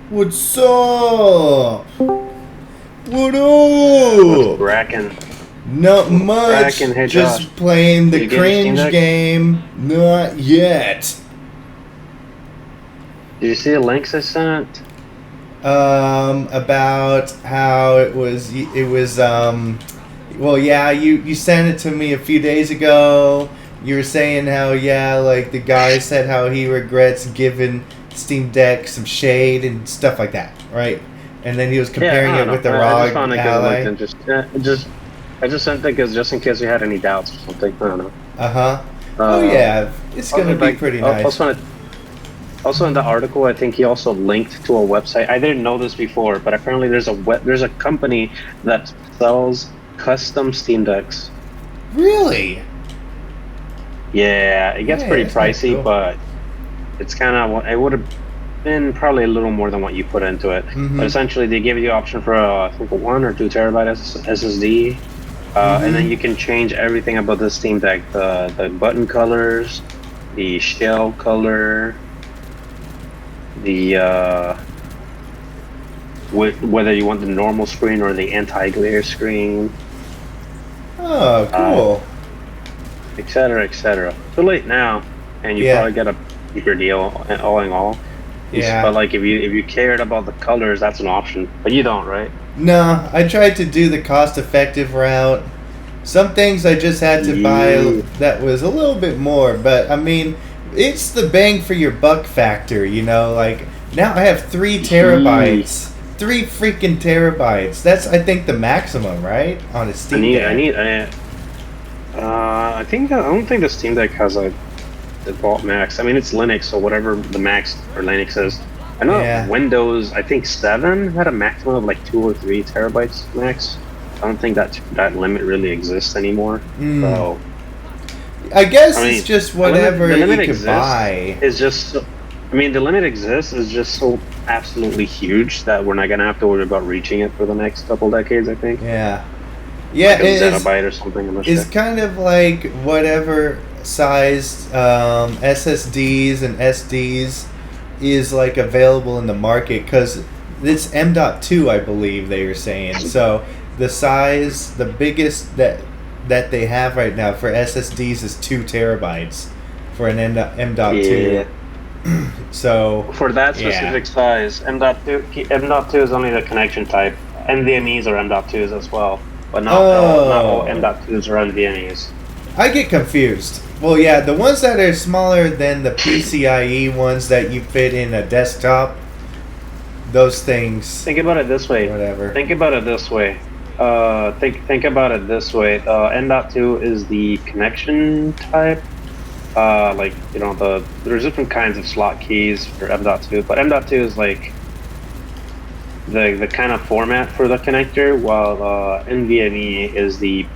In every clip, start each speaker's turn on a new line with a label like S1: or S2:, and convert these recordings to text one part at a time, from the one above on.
S1: What's up? What
S2: What's
S1: up?
S2: cracking?
S1: Not
S2: What's
S1: much.
S2: cracking? Hey Josh,
S1: Just playing
S2: did
S1: the
S2: you get your Steam
S1: cringe
S2: Deck?
S1: game. Not yet.
S2: Did you see the links I sent?
S1: About how it was. Well, yeah, you sent it to me a few days ago. You were saying how, yeah, like the guy said how he regrets giving Steam Deck some shade and stuff like that, right? And then he was
S2: Yeah,
S1: comparing
S2: I
S1: it
S2: don't
S1: with the
S2: know. I just
S1: ROG
S2: found it because it looked
S1: Ally.
S2: I just sent it because just in case you had any doubts or something. I don't know.
S1: Uh huh. Oh
S2: Uh,
S1: yeah, it's gonna be
S2: like
S1: pretty nice.
S2: also in the article, I think he also linked to a website. I didn't know this before, but apparently there's a company that sells custom Steam Decks.
S1: Really?
S2: Yeah, it gets
S1: Hey,
S2: pretty
S1: that's kind of
S2: pricey,
S1: cool.
S2: but it's kind of it would have been probably a little more than what you put into it. But
S1: Mm-hmm.
S2: essentially, they give you the option for I think a 1 or 2 terabyte SSD, and then
S1: Mm-hmm.
S2: you can change everything about the Steam Deck: the button colors, the shell color, the whether you want the normal screen or the anti-glare screen,
S1: Oh,
S2: uh,
S1: cool.
S2: etc., etc. Too late now, and you
S1: Yeah.
S2: probably get a cheaper deal all in all. But
S1: Yeah.
S2: like if you cared about the colors, that's an option. But you don't, right?
S1: No, I tried to do the cost-effective route. Some things I just had to buy
S2: Yeah.
S1: that was a little bit more, but I mean, it's the bang for your buck factor, you know? Like, now I have 3 terabytes. 3 freaking terabytes. That's, I think, the maximum, right? On a
S2: I
S1: Steam
S2: need I
S1: Deck.
S2: need I don't think the Steam Deck has a default max. I mean it's Linux, so whatever the max for Linux is. I know
S1: Yeah.
S2: Windows I think 7 had a maximum of like 2 or 3 terabytes max. I don't think that limit really exists anymore.
S1: Mm.
S2: So
S1: I
S2: I
S1: guess it's
S2: mean
S1: just
S2: the
S1: whatever
S2: limit
S1: you could
S2: exists
S1: buy.
S2: is just so, I mean the limit exists is just so absolutely huge that we're not gonna have to worry about reaching it for the next couple decades, I think.
S1: Yeah. Yeah,
S2: Like a zettabyte or something, I'm not
S1: it's
S2: sure.
S1: kind of like whatever size SSDs and SDs is like available in the market because it's M.2, I believe they were saying. So the size, the biggest that they have right now for SSDs is 2 terabytes for an M.2.
S2: Yeah.
S1: So
S2: For that
S1: yeah.
S2: specific size, M.2 is only the connection type. NVMe's are M.2s as well, but not all
S1: Oh,
S2: M.2s are NVMe's.
S1: I get confused. Well, yeah, the ones that are smaller than the PCIe ones that you fit in a desktop, those things,
S2: Think about it this way.
S1: whatever.
S2: Think about it this way. Think about it this way. M.2 is the connection type. Like there's different kinds of slot keys for M.2, but M.2 is like the kind of format for the connector, while NVMe is the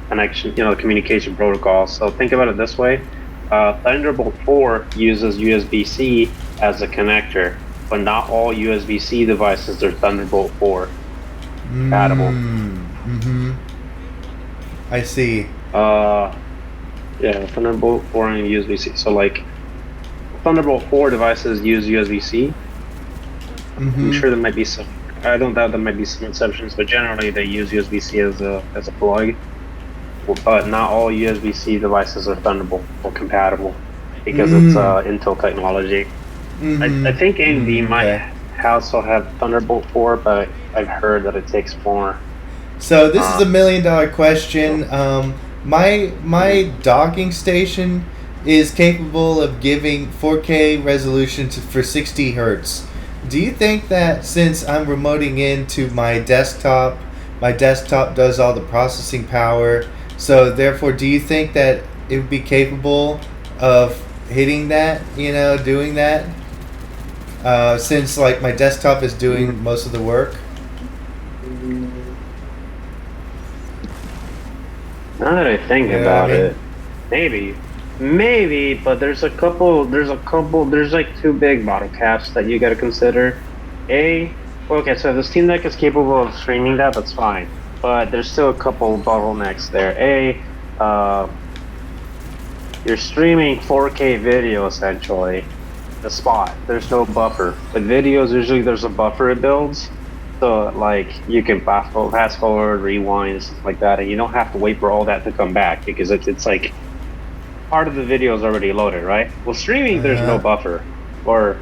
S2: connection, the communication protocol. So think about it this way: Thunderbolt 4 uses USB-C as a connector, but not all USB-C devices are Thunderbolt 4 compatible.
S1: Mm-hmm. I see.
S2: Uh, yeah, Thunderbolt 4 and USB-C. So like Thunderbolt 4 devices use USB-C. I'm
S1: Mm-hmm.
S2: sure there might be some. I don't doubt there might be some exceptions, but generally they use USB-C as a plug. But not all USB-C devices are Thunderbolt or compatible because it's
S1: Mm.
S2: Intel technology. I
S1: Mm-hmm.
S2: think AMD
S1: Mm,
S2: might
S1: okay.
S2: also have Thunderbolt 4, but I've heard that it takes more.
S1: So this is
S2: Uh,
S1: $1 million
S2: so,
S1: question. My docking station is capable of giving 4K resolution for 60 hertz. Do you think that since I'm remoting into my desktop does all the processing power, so therefore, do you think that it would be capable of hitting that? You know, doing that? Since like my desktop is doing most of the work.
S2: mm, now that I think
S1: You know what I
S2: about
S1: mean?
S2: it, maybe, maybe, but there's like two big bottle caps that you got to consider. Okay, so if the Steam Deck is capable of streaming that's fine. But there's still a couple bottlenecks there. Uh, you're streaming 4K video essentially. the spot. There's no buffer. With videos, usually there's a buffer it builds. So like you can fast forward, rewind, stuff like that, and you don't have to wait for all that to come back because it's like part of the video is already loaded, right? Well, streaming there's no buffer, or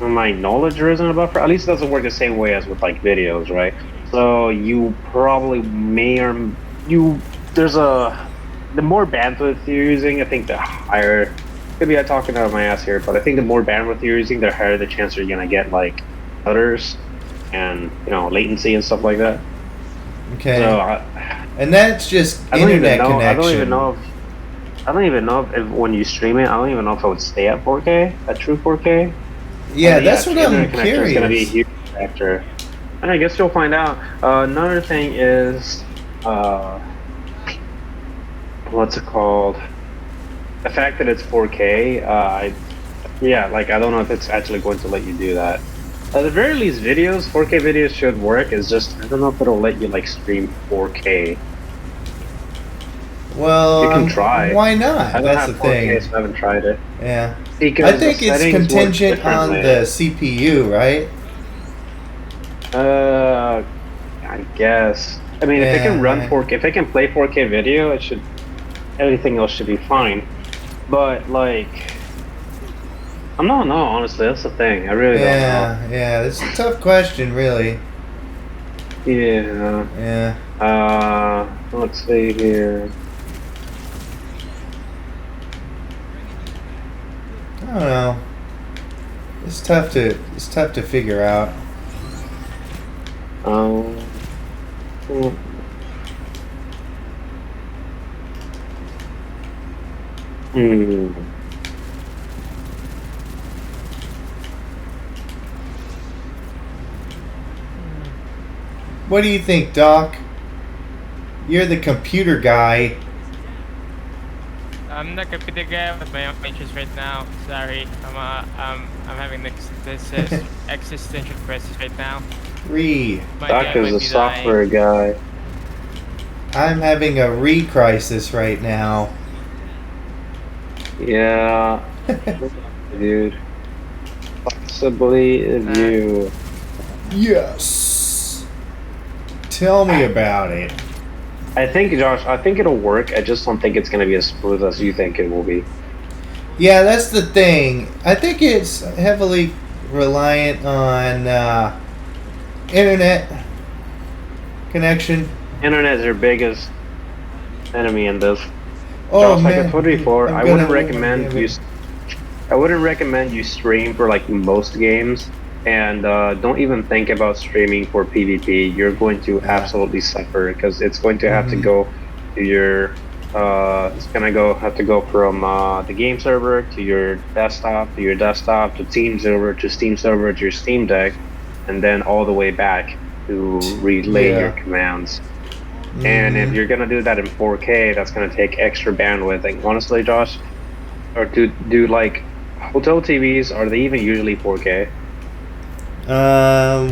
S2: in my knowledge there isn't a buffer. At least it doesn't work the same way as with like videos, right? So you probably may or you there's a the more bandwidth you're using, I think the higher. Could be I talking out of my ass here, but I think the more bandwidth you're using, the higher the chance you're gonna get like stutters and latency and stuff like that.
S1: Okay.
S2: So
S1: and that's just internet connection.
S2: I don't even know if when you stream it, I don't even know if it would stay at 4K, at true 4K.
S1: Yeah, that's what I'm curious.
S2: It's gonna be a huge factor, and I guess you'll find out. Another thing is, what's it called? The fact that it's 4K. Yeah, like I don't know if it's actually going to let you do that. At the very least, 4K videos should work. It's just I don't know if it'll let you like stream 4K.
S1: Well,
S2: you can try.
S1: Why not?
S2: I don't
S1: That's
S2: have
S1: the
S2: 4K,
S1: thing.
S2: so I haven't tried it.
S1: Yeah.
S2: Because
S1: I think it's contingent on the CPU, right?
S2: I guess. I mean, if it can run 4K, if it can play 4K video, it should. Everything else should be fine. But like, I don't know. Honestly, that's the thing. I really don't know.
S1: Yeah. It's a tough question, really.
S2: Yeah.
S1: Yeah.
S2: Let's see here.
S1: I don't know. It's tough to figure out. What do you think, Doc? You're the computer guy.
S3: I'm not computer guy with my own interest right now. Sorry, I'm having this existential crisis right now.
S2: Doc is a software guy.
S1: I'm having a crisis right now.
S2: Yeah, dude. Possibly you.
S1: Yes. Tell me about it.
S2: I think, Josh, it'll work. I just don't think it's going to be as smooth as you think it will be.
S1: Yeah, that's the thing. I think it's heavily reliant on internet connection.
S2: Internet is your biggest enemy in this.
S1: Oh,
S2: Josh,
S1: man.
S2: like I told you before, I wouldn't recommend you stream for like most games. And don't even think about streaming for PvP. You're going to absolutely suffer because it's going to have to go to your. It's gonna have to go from the game server to your desktop to Steam server to Steam server to your Steam Deck, and then all the way back to relay your commands. And if you're gonna do that in 4K, that's gonna take extra bandwidth. And honestly, Josh, or do like hotel TVs, are they even usually 4K?
S1: Well.